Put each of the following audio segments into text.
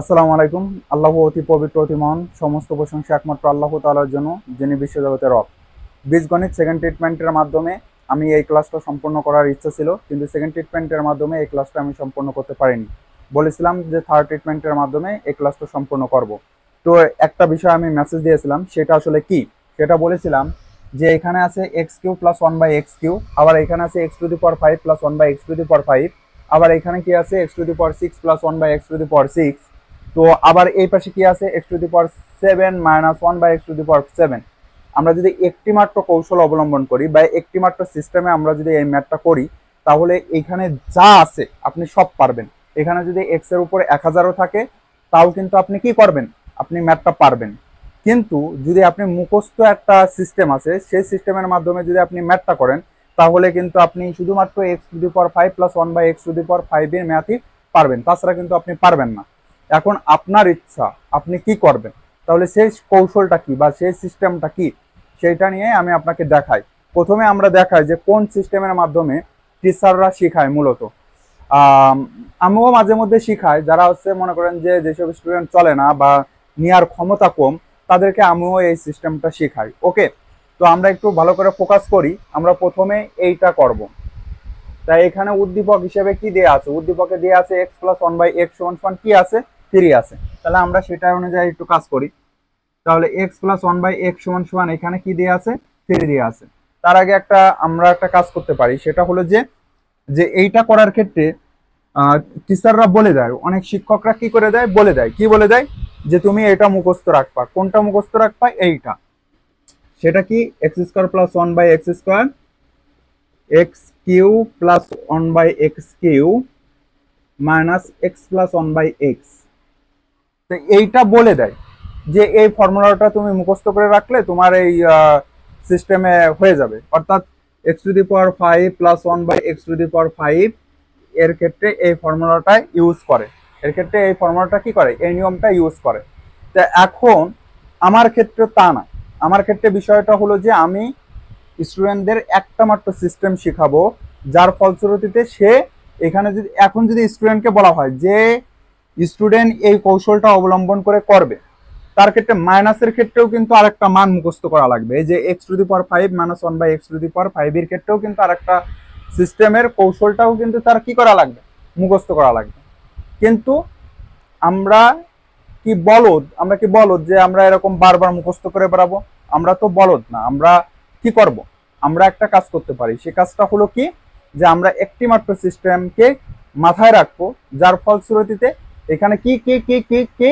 আসসালামু আলাইকুম। আল্লাহ অতি পবিত্র অতি মহান, সমস্ত প্রশংসা একমাত্র আল্লাহ তাআলার জন্য, যিনি বিশ্বজগতের রব। বীজগণিত সেকেন্ড ট্রিটমেন্টের মাধ্যমে আমি এই ক্লাসটা সম্পূর্ণ করার ইচ্ছা ছিল, কিন্তু সেকেন্ড ট্রিটমেন্টের মাধ্যমে এই ক্লাসটা আমি সম্পূর্ণ করতে পারিনি। বলেছিলাম যে থার্ড ট্রিটমেন্টের মাধ্যমে এই ক্লাসটা সম্পূর্ণ করব। তো একটা বিষয় আমি মেসেজ দিয়েছিলাম, সেটা আসলে কি, সেটা বলেছিলাম যে এখানে আছে x cube plus one by x cube, আবার এখানে আছে x to the power five plus one by x to the power five, আবার এখানে কি আছে x to the power six plus one by x to the power six. তো আবার এই পাশে কি আছে x to the power seven minus one by x to the power seven. আমরা যদি একটি মাত্র কৌশল অবলম্বন করি বা একটি মাত্র সিস্টেমে আমরা যদি এই ম্যাথটা করি, তাহলে এখানে যা আছে আপনি সব পারবেন। এখানে যদি এক্স এর উপরে 1000ও থাকে, তাও কিন্তু আপনি কি করবেন, আপনি ম্যাথটা পারবেন। কিন্তু যদি আপনি মুখস্থ একটা সিস্টেম আছে, সেই সিস্টেমের মাধ্যমে যদি আপনি ম্যাথটা করেন, তাহলে কিন্তু আপনি শুধুমাত্র x to the power five plus one by x to the power five এর ম্যাথই পারবেন, তাছাড়া কিন্তু আপনি পারবেন না। এখন আপনার ইচ্ছা আপনি কি করবেন, তাহলে সেই কৌশলটা কি বা সেই সিস্টেমটা কি, সেইটা নিয়ে আমি আপনাকে দেখাই। প্রথমে আমরা দেখাই যে কোন সিস্টেমের মাধ্যমে টিচাররা শেখায় মূলত। আমিও মাঝে মধ্যে শিখাই, যারা হচ্ছে মনে করেন যে যেসব স্টুডেন্ট চলে না বা নেওয়ার ক্ষমতা কম, তাদেরকে আমিও এই সিস্টেমটা শেখাই। ওকে, তো আমরা একটু ভালো করে ফোকাস করি। আমরা প্রথমে এইটা করব। তাই এখানে উদ্দীপক হিসেবে কি দেয়া আছে, উদ্দীপকে দেয়া আছে x plus one by x সমান সমান কি আছে, থ্রি আছে। তাহলে আমরা সেটা অনুযায়ী একটু কাজ করি। তাহলে x plus one by x সমান সমান এখানে কি দেয়া আছে, থ্রি দেয়া আছে। তার আগে আমরা একটা কাজ করতে পারি, সেটা হলো যে যে এইটা করার ক্ষেত্রে টিচাররা বলে দেয়, অনেক শিক্ষকরা কি করে দেয়, বলে দেয়, কি বলে দেয়, যে তুমি এটা মুখস্থ রাখবা। কোনটা মুখস্থ রাখবা, এইটা। সেটা কি, x square plus one by x square, x cube plus one by x cube minus x plus one by x. তো এইটা বলে দেয় যে এই ফর্মুলাটা তুমি মুখস্থ করে রাখলে তোমার এই সিস্টেমে হয়ে যাবে। অর্থাৎ x to the power five plus one by x to the power five এর ক্ষেত্রে এই ফর্মুলাটা ইউজ করে, এর ক্ষেত্রে এই ফর্মুলাটা কি করে, এই নিয়মটা ইউজ করে। তা এখন আমার ক্ষেত্রে তা না। আমার ক্ষেত্রে বিষয়টা হলো যে আমি স্টুডেন্টদের একটা মাত্র সিস্টেম শেখাবো, যার ফলশ্রুতিতে সে এখানে যদি এখন যদি স্টুডেন্টকে বলা হয় যে স্টুডেন্ট এই কৌশলটা অবলম্বন করে করবে, তার ক্ষেত্রে মাইনাসের ক্ষেত্রেও কিন্তু আরেকটা মান মুখস্থ করা লাগবে। এই যে x to the power five minus one by x to the power five এর ক্ষেত্রেও কিন্তু আরেকটা সিস্টেমের কৌশলটাও কিন্তু তার কি করা লাগবে, মুখস্থ করা লাগবে। কিন্তু আমরা আমরা কি বলদ যে আমরা এরকম বারবার মুখস্থ করে বেড়াবো? আমরা তো বলদ না। আমরা কি করব, আমরা একটা কাজ করতে পারি। সে কাজটা হলো কি, যে আমরা একটি মাত্র সিস্টেমকে মাথায় রাখবো, যার ফলশ্রুতিতে এখানে কি কি কি কি কি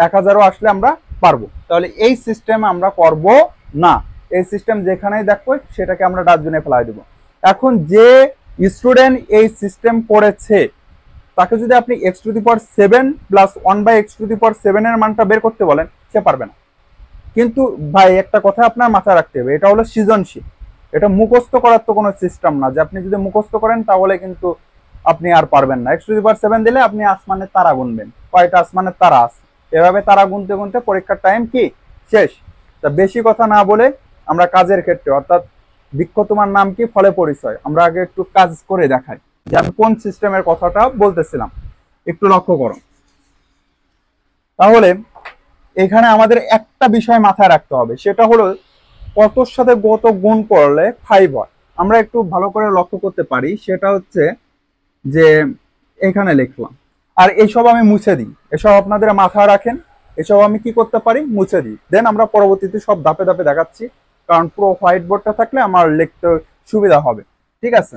1000ও আসলে আমরা পারবো। তাহলে এই সিস্টেম আমরা করব না। এই সিস্টেম যেখানেই দেখবো সেটাকে আমরা ডাস্টবিনে ফেলাই দেবো। এখন যে স্টুডেন্ট এই সিস্টেম করেছে, তাকে যদি আপনি x to the power seven plus one by x to the power সেভেনের মানটা বের করতে বলেন, সে পারবে না। কিন্তু ভাই একটা কথা আপনার মাথায় রাখতে হবে, এটা হলো সৃজনশীল। এটা মুখস্থ করার তো কোনো সিস্টেম না যে আপনি যদি মুখস্থ করেন তাহলে কিন্তু আপনি আর পারবেন না। X to the power seven দিলে আপনি আসমানের তারা গুনবেন, কয়টা আসমানের তারা আছে, এভাবে তারা গুনতে গুনতে পরীক্ষার টাইম কি শেষ। তা বেশি কথা না বলে আমরা কাজের ক্ষেত্রে, অর্থাৎ বৃক্ষ তোমার নাম কি, ফলে পরিচয়, আমরা আগে একটু কাজ করে দেখাই যে আমি কোন সিস্টেমের কথাটা বলতেছিলাম। একটু লক্ষ্য করো। তাহলে এখানে আমাদের একটা বিষয় মাথায় রাখতে হবে, সেটা হলো কতর সাথে কত গুণ করলে ফাইভ হয়। আমরা একটু ভালো করে লক্ষ্য করতে পারি, সেটা হচ্ছে যে এখানে লিখলাম, আর এইসব আমি মুছে দিই। এসব আপনাদের মাথায় রাখেন, এসব আমি কি করতে পারি, মুছে দিই। দেন আমরা পরবর্তীতে সব ধাপে ধাপে দেখাচ্ছি, কারণ পুরো হোয়াইট বোর্ডটা থাকলে আমার লিখতে সুবিধা হবে। ঠিক আছে,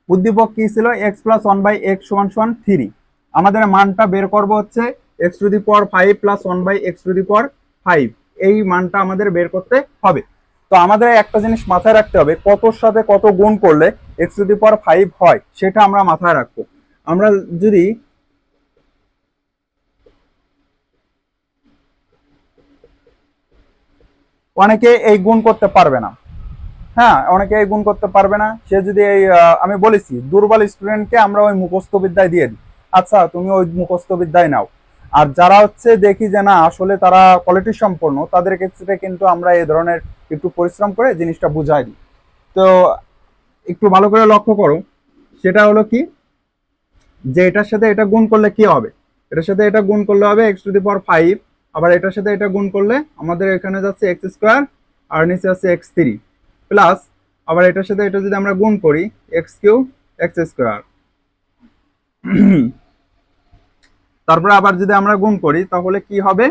উদ্দীপক কি ছিল, x plus one by x সমান সমান থ্রি। আমাদের মানটা বের করবো হচ্ছে x to the power five plus one by x to the power five. এই মানটা আমাদের বের করতে হবে। তো আমাদের একটা জিনিস মাথায় রাখতে হবে, কতর সাথে কত গুণ করলে x to the power five হয়, সেটা আমরা মাথায় রাখবো। আমরা যদি অনেকে এই গুণ করতে পারবে না, হ্যাঁ, অনেকে এই গুণ করতে পারবে না। সে যদি এই আমি বলেছি দুর্বল স্টুডেন্টকে আমরা ওই মুখস্থ বিদ্যায় দিয়ে দিই, আচ্ছা তুমি ওই মুখস্থ বিদ্যায় নাও। আর যারা হচ্ছে দেখি যে না আসলে তারা কোয়ালিটি সম্পন্ন, তাদের ক্ষেত্রে কিন্তু আমরা এই ধরনের একটু পরিশ্রম করে জিনিসটা বুঝাই দিই। তো তো একটু ভালো করে লক্ষ্য করো, সেটা হলো কি, যে এটার সাথে এটা গুণ করলে কি হবে, এটার সাথে এটা গুণ করলে হবে x⁵, আবার এটার সাথে এটা গুণ করলে আমাদের এখানে যাচ্ছে x² আর নিচে আছে x3 প্লাস, আবার এটার সাথে এটা যদি আমরা গুণ করি x³ x², তারপরে আবার যদি আমরা গুণ করি তাহলে কি হবে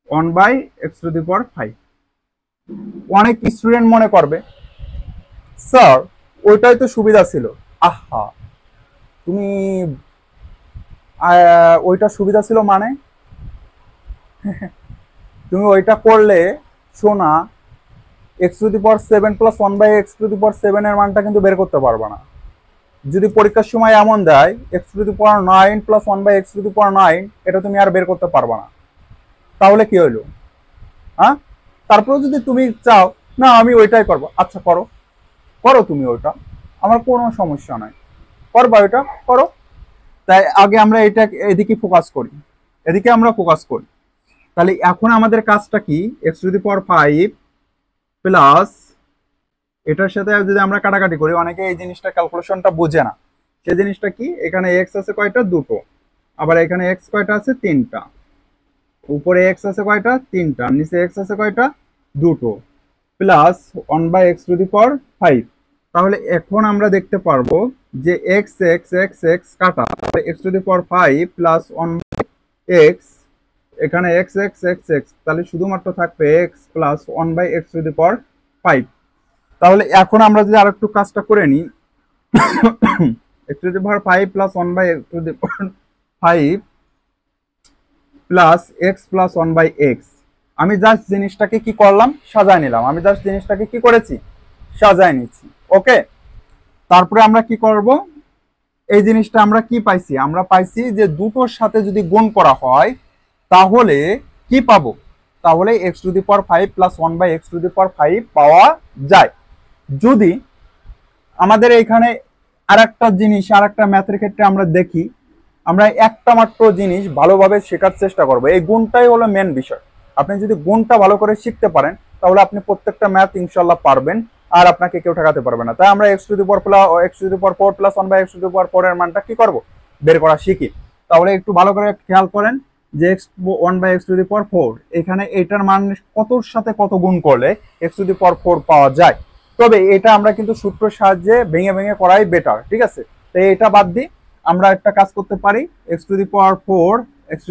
1/x⁵। অনেক স্টুডেন্ট মনে করবে স্যার ওইটাই তো সুবিধা ছিল। আহা, তুমি ওইটা সুবিধা ছিল মানে তুমি ওইটা করলে শোনা x⁵ প্লাস 1/x⁵ এর মানটা কিন্তু বের করতে পারবে না। যদি পরীক্ষার সময় এমন দেয় x⁹ প্লাস 1/x⁹, এটা তুমি আর বের করতে পারবে না, তাহলে কি হইলো? হ্যাঁ, তারপরে যদি তুমি চাও না আমি ওইটাই করবো, আচ্ছা করো, করো তুমি ওইটা, আমার কোনো সমস্যা নাই, করবা ওইটা করো। তাই আগে আমরা এটা এদিকে ফোকাস করি, এদিকে আমরা ফোকাস করি। তাহলে এখন আমাদের কাজটা কি, x⁵ প্লাস এটার সাথে যদি আমরা কাটাকাটি করি, অনেকে এই জিনিসটা ক্যালকুলেশনটা বোঝে না। সেই জিনিসটা কি, এখানে x আছে কয়টা, দুটো, আবার এখানে x কয়টা আছে, তিনটা, উপরে x আছে কয়টা, তিনটা, নিচে x আছে কয়টা, দুটো, প্লাস 1/x⁵। তাহলে এখন আমরা দেখতে পারবো যে x x x x কাটা, x⁵ প্লাস 1/x, এখানে x x x x, তাহলে শুধুমাত্র থাকবে x প্লাস 1/x⁵। তাহলে এখন আমরা যদি আরেকটু কাজটা করে নিই, x⁵ plus 1/x⁵ plus x plus 1/x, আমি জাস্ট জিনিসটাকে কি করলাম, সাজায় নিলাম, আমি জাস্ট জিনিসটাকে কি করেছি, সাজায় নিচ্ছি। ওকে, তারপরে আমরা কি করব, এই জিনিসটা আমরা কি পাইছি, আমরা পাইছি যে দুটোর সাথে যদি গুণ করা হয় তাহলে কি পাবো, তাহলে x⁵ প্লাস 1/x⁵ পাওয়া যায়। যদি আমাদের এখানে আরেকটা জিনিস, আরেকটা ম্যাথের ক্ষেত্রে আমরা দেখি, আমরা একটা মাত্র জিনিস ভালোভাবে শেখার চেষ্টা করব, এই গুণটাই হলো মেন বিষয়। আপনি যদি গুণটা ভালো করে শিখতে পারেন তাহলে আপনি প্রত্যেকটা ম্যাথ ইনশাল্লাহ পারবেন, আর আপনাকে কেউ ঠেকাতে পারবে না। তাই আমরা x⁴ প্লাস 1/x⁴ এর মানটা কি করব, বের করা শিখি। তাহলে একটু ভালো করে খেয়াল করেন যে 1/x⁴, এখানে এটার মান কতর সাথে কত গুণ করলে x⁴ পাওয়া যায়। তবে এটা আমরা কিন্তু সূত্রের সাহায্যে ভেঙে ভেঙে করাই বেটার, ঠিক আছে। তো এটা বাদ দিই, আমরা একটা কাজ করতে পারি, x⁴ x⁶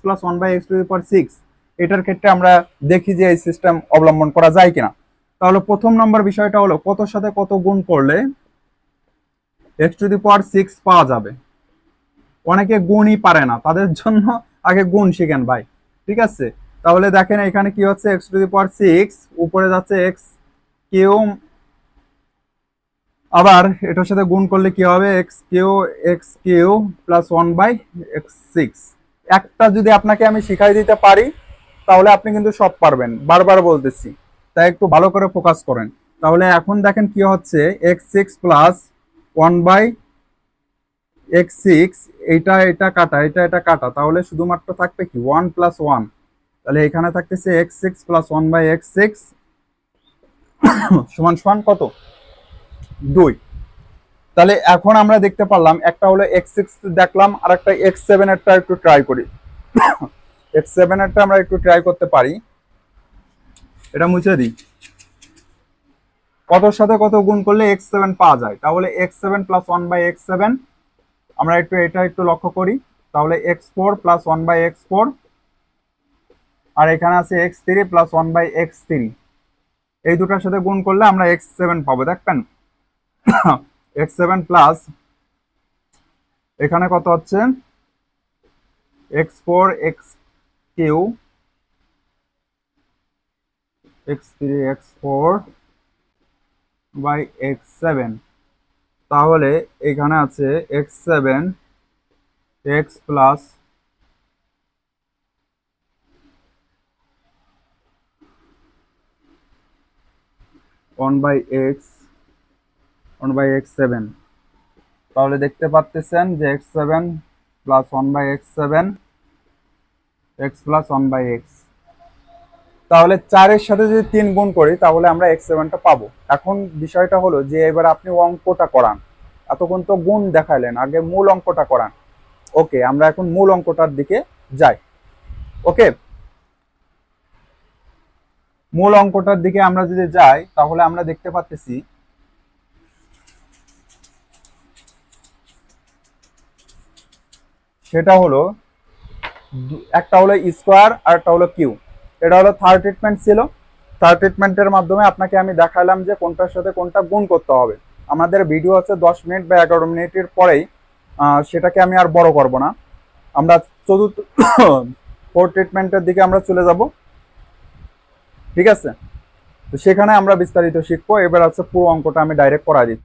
প্লাস 1/x⁶, এটার ক্ষেত্রে আমরা দেখি যে এই সিস্টেম অবলম্বন করা যায় কিনা। তাহলে প্রথম নম্বর বিষয়টা হলো কতর সাথে কত গুণ করলে x⁶ পাওয়া যাবে। অনেকে গুণই পারে না, তাদের জন্য আগে গুণ শিখেন ভাই, ঠিক আছে। তাহলে দেখেন এখানে কি হচ্ছে, x⁶, উপরে যাচ্ছে x কিউ, আবার এটার সাথে গুণ করলে কি হবে, x কিউ প্লাস 1/x6। একটা যদি আপনাকে আমি শিখাই দিতে পারি তাহলে আপনি কিন্তু সব পারবেন, বারবার বলতেছি, তাই একটু ভালো করে ফোকাস করেন। তাহলে এখন দেখেন কি হচ্ছে, x6 প্লাস 1/x6, এটা কাটা, এটা কাটা, তাহলে শুধুমাত্র থাকবে কি 1 প্লাস 1, তাহলে এখানে থাকতেছে x6 প্লাস 1/x6 সমান সমান কত, 2। তাহলে এখন আমরা দেখতে পারলাম একটা হলো x6 দেখলাম, আর একটা x7 এরটা একটু ট্রাই করি। x7 এরটা আমরা একটু ট্রাই করতে পারি, এটা মুছে দিই। কতর সাথে কত গুণ করলে x7 পাওয়া যায়, তাহলে x7 প্লাস 1/x7, আমরা এটা একটু লক্ষ্য করি, তাহলে x4 প্লাস 1/x4, আর এখানে আছে x3 প্লাস 1/x3, এই দুটার সাথে গুণ করলে আমরা x7 পাবো। দেখবেন x7 প্লাস এখানে কত হচ্ছে, x4 x3 x4 by x7, তাহলে এখানে আছে x7 x প্লাস 1/x7, তাহলে দেখতে পাচ্ছেন যে x7 plus 1/x7 x plus 1/x। তাহলে 4-এর সাথে যদি 3 গুণ করি তাহলে আমরা x7টা পাবো। এখন বিষয়টা হলো যে এবার আপনি অঙ্কটা করান, এতক্ষণ তো গুণ দেখাইলেন, আগে মূল অঙ্কটা করান। ওকে, আমরা এখন মূল অঙ্কটার দিকে যাই। ওকে, মূল অঙ্কটার দিকে আমরা যদি যাই তাহলে আমরা দেখতে পাচ্ছি সেটা হলো একটা হলো স্কোয়ার আর একটা হলো কিউ। এটা হলো থার্ড ট্রিটমেন্ট ছিল। থার্ড ট্রিটমেন্টের মাধ্যমে আপনাকে আমি দেখালাম যে কোনটার সাথে কোনটা গুণ করতে হবে। আমাদের ভিডিও আছে 10 মিনিট বা 11 মিনিটের পরেই, সেটাকে আমি আর বড় করব না। আমরা চতুর্থ ফোর্থ ট্রিটমেন্টের দিকে আমরা চলে যাব। ঠিক আছে, তো সেখানে আমরা বিস্তারিত শিখবো। এবার আছে পুরো অঙ্কটা আমি ডাইরেক্ট করা দিচ্ছি।